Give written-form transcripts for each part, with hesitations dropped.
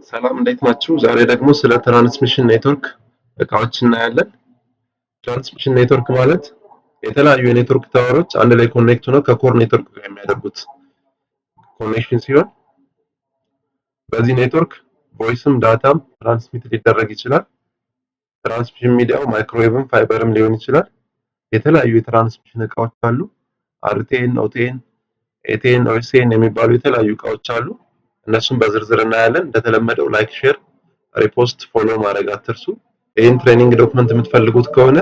ሰላም እንዴት ናችሁ? ዛሬ ደግሞ ስለ ትራንስሚሽን ኔትወርክ እቃዎች እናያለን። ትራንስሚሽን ኔትወርክ ማለት የተለያዩ የኔትወርክ ታወሮች አንድ ላይ ኮኔክት ሆነው ከኮር ኔትወርክ ጋር የሚያደርጉት ኮኔክሽን ሲሆን በዚህ ኔትወርክ ቮይስም ዳታም ትራንስሚት ሊደረግ ይችላል። ትራንስሚሽን ሚዲያው ማይክሮዌቭም ፋይበርም ሊሆን ይችላል። የተለያዩ የትራንስሚሽን እቃዎች አሉ። አርቲኤን፣ ኦቲኤን፣ ኤቲኤን፣ ኦኤስኤን የሚባሉ የተለያዩ እቃዎች አሉ። እነሱን በዝርዝር እናያለን። እንደተለመደው ላይክ፣ ሼር፣ ሪፖስት፣ ፎሎ ማድረግ አትርሱ። ይህን ትሬኒንግ ዶክመንት የምትፈልጉት ከሆነ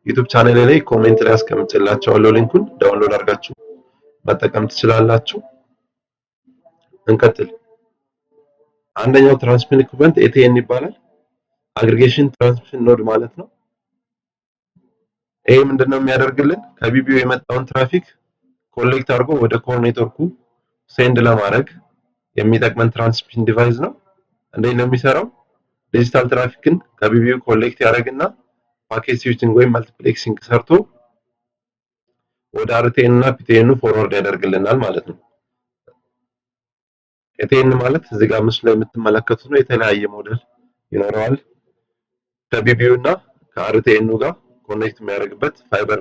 ዩቲዩብ ቻናሌ ላይ ኮሜንት ላይ አስቀምጬላችኋለሁ። ሊንኩን ዳውንሎድ አድርጋችሁ መጠቀም ትችላላችሁ። እንቀጥል። አንደኛው ትራንስሚሽን ኢኩይፕመንት ኤቲኤን ይባላል። አግሪጌሽን ትራንስሚሽን ኖድ ማለት ነው። ይሄ ምንድነው የሚያደርግልን? ከቢቢዩ የመጣውን ትራፊክ ኮሌክት አድርጎ ወደ ኮር ኔትወርኩ ሴንድ ለማድረግ የሚጠቅመን ትራንስሚሽን ዲቫይስ ነው። እንዴት ነው የሚሰራው? ዲጂታል ትራፊክን ከቢቢዩ ኮሌክት ያደርግና ፓኬት ስዊቺንግ ወይም መልቲፕሌክሲንግ ሰርቶ ወደ አርቲኤን እና ፒቲኤን ፎርዋርድ ያደርግልናል ማለት ነው። ኤቲኤን ማለት እዚህ ጋር ምስሉ ላይ የምትመለከቱት ነው። የተለያየ ሞዴል ይኖረዋል። ከቢቢዩ እና ከአርቲኤን ጋር ኮኔክት የሚያደርግበት ፋይበር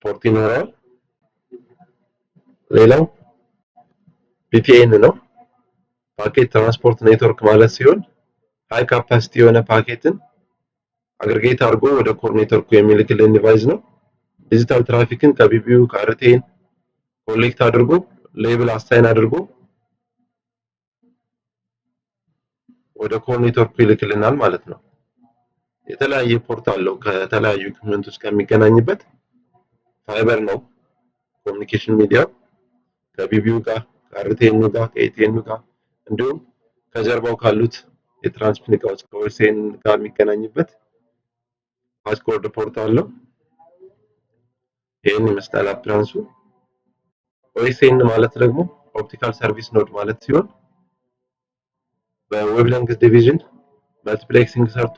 ፖርት ይኖረዋል። ሌላው ፒቲኤን ነው። ፓኬት ትራንስፖርት ኔትወርክ ማለት ሲሆን ሃይ ካፓሲቲ የሆነ ፓኬትን አግሪጌት አድርጎ ወደ ኮር ኔትወርኩ የሚልክልን ዲቫይስ ነው። ዲጂታል ትራፊክን ከቢቢዩ ከአርቲኤን ኮሌክት አድርጎ ሌብል አሳይን አድርጎ ወደ ኮር ኔትወርኩ ይልክልናል ማለት ነው። የተለያየ ፖርት አለው። ከተለያዩ ኢኩይፕመንቶች ከሚገናኝበት ፋይበር ነው ኮሚኒኬሽን ሚዲያ ከቢቢዩ ጋር ከአርቲኤን ጋር ከኤቲኤን ጋር እንዲሁም ከጀርባው ካሉት የትራንስሚሽን እቃዎች ከኦኤስኤን ጋር የሚገናኝበት ፓስኮርድ ፖርት አለው። ይሄን ይመስላል አፕራንሱ። ኦኤስኤን ማለት ደግሞ ኦፕቲካል ሰርቪስ ኖድ ማለት ሲሆን በዌቭሌንግዝ ዲቪዥን መልቲፕሌክሲንግ ሰርቶ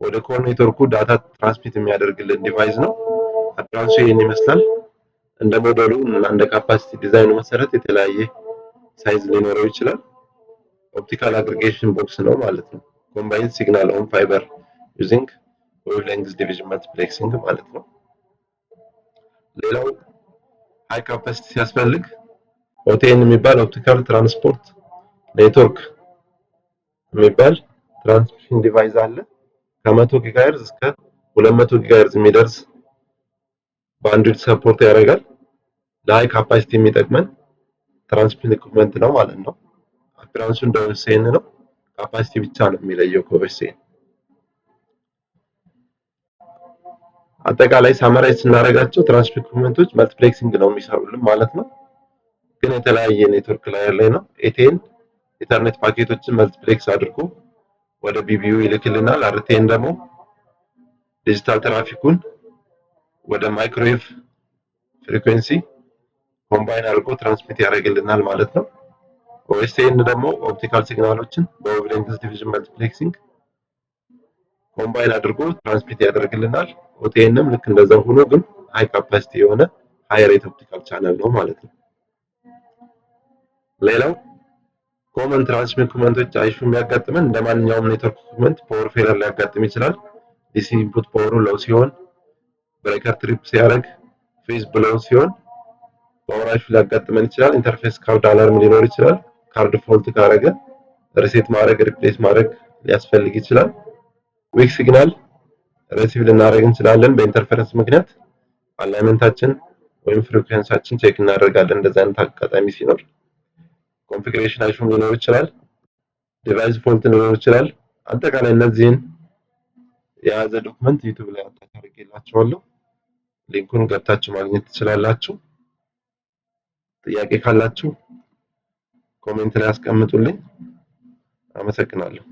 ወደ ኮር ኔትወርኩ ዳታ ትራንስሚት የሚያደርግልን ዲቫይስ ነው። አፕራንሱ ይሄን ይመስላል። እንደ ሞዴሉ እና እንደ ካፓሲቲ ዲዛይኑ መሰረት የተለያየ ሳይዝ ሊኖረው ይችላል። ኦፕቲካል አግሪጌሽን ቦክስ ነው ማለት ነው። ኮምባይንድ ሲግናል ኦን ፋይበር ዩዚንግ ዌቭሌንግዝ ዲቪዥን መልቲፕሌክሲንግ ማለት ነው። ሌላው ሃይ ካፓሲቲ ሲያስፈልግ ኦቲኤን የሚባል ኦፕቲካል ትራንስፖርት ኔትወርክ የሚባል ትራንስሚሽን ዲቫይስ አለ። ከ100 ጊጋሄርዝ እስከ 200 ጊጋሄርዝ የሚደርስ ባንድዊድት ሰፖርት ያደርጋል። ለሃይ ካፓሲቲ የሚጠቅመን ትራንስሚሽን ኢኩይፕመንት ነው ማለት ነው። አፕራንሱ እንደ ኦኤስኤን ነው። ካፓሲቲ ብቻ ነው የሚለየው ከኦኤስኤን። አጠቃላይ ሳመራይዝ ስናደርጋቸው ትራንስሚሽን ኢኩይፕመንቶች መልቲፕሌክሲንግ ነው የሚሰሩልን ማለት ነው። ግን የተለያየ ኔትወርክ ላይ ነው። ኤቲኤን ኢተርኔት ፓኬቶችን መልቲፕሌክስ አድርጎ ወደ ቢቢዩ ይልክልናል። አርቲኤን ደግሞ ዲጂታል ትራፊኩን ወደ ማይክሮዌቭ ፍሪኩዌንሲ ኮምባይን አድርጎ ትራንስሚት ያደርግልናል ማለት ነው። ኦኤስኤን ደግሞ ኦፕቲካል ሲግናሎችን በዌቭሌንግዝ ዲቪዥን መልቲፕሌክሲንግ ኮምባይን አድርጎ ትራንስሚት ያደርግልናል። ኦቲኤንም ልክ እንደዛው ሆኖ ግን ሃይ ካፓሲቲ የሆነ ሃይ ሬት ኦፕቲካል ቻናል ነው ማለት ነው። ሌላው ኮመን ትራንስሚሽን ኢኩይፕመንቶች አይሹ የሚያጋጥመን እንደማንኛውም ኔትወርክ ኢኩይፕመንት ፓወር ፌለር ሊያጋጥም ይችላል። ዲሲ ኢንፑት ፓወሩ ሎው ሲሆን፣ ብሬከር ትሪፕ ሲያደርግ፣ ፌዝ ብሎው ሲሆን ፓወር አይሹ ሊያጋጥመን ይችላል። ኢንተርፌስ ካርድ አላርም ሊኖር ይችላል። ካርድ ፎልት ካረገ ሪሴት ማድረግ ሪፕሌስ ማድረግ ሊያስፈልግ ይችላል። ዊክ ሲግናል ሪሲቭ ልናደርግ እንችላለን። በኢንተርፌረንስ ምክንያት አላይመንታችን ወይም ፍሪኩዌንሲያችን ቼክ እናደርጋለን። እንደዛ አይነት አጋጣሚ ሲኖር ኮንፊግሬሽን አይሹም ሊኖር ይችላል። ዲቫይስ ፎልት ሊኖር ይችላል። አጠቃላይ እነዚህን የያዘ ዶክመንት ዩቲዩብ ላይ አታች አድርጌላችኋለሁ። ሊንኩን ገብታችሁ ማግኘት ትችላላችሁ። ጥያቄ ካላችሁ ኮሜንት ላይ አስቀምጡልኝ። አመሰግናለሁ።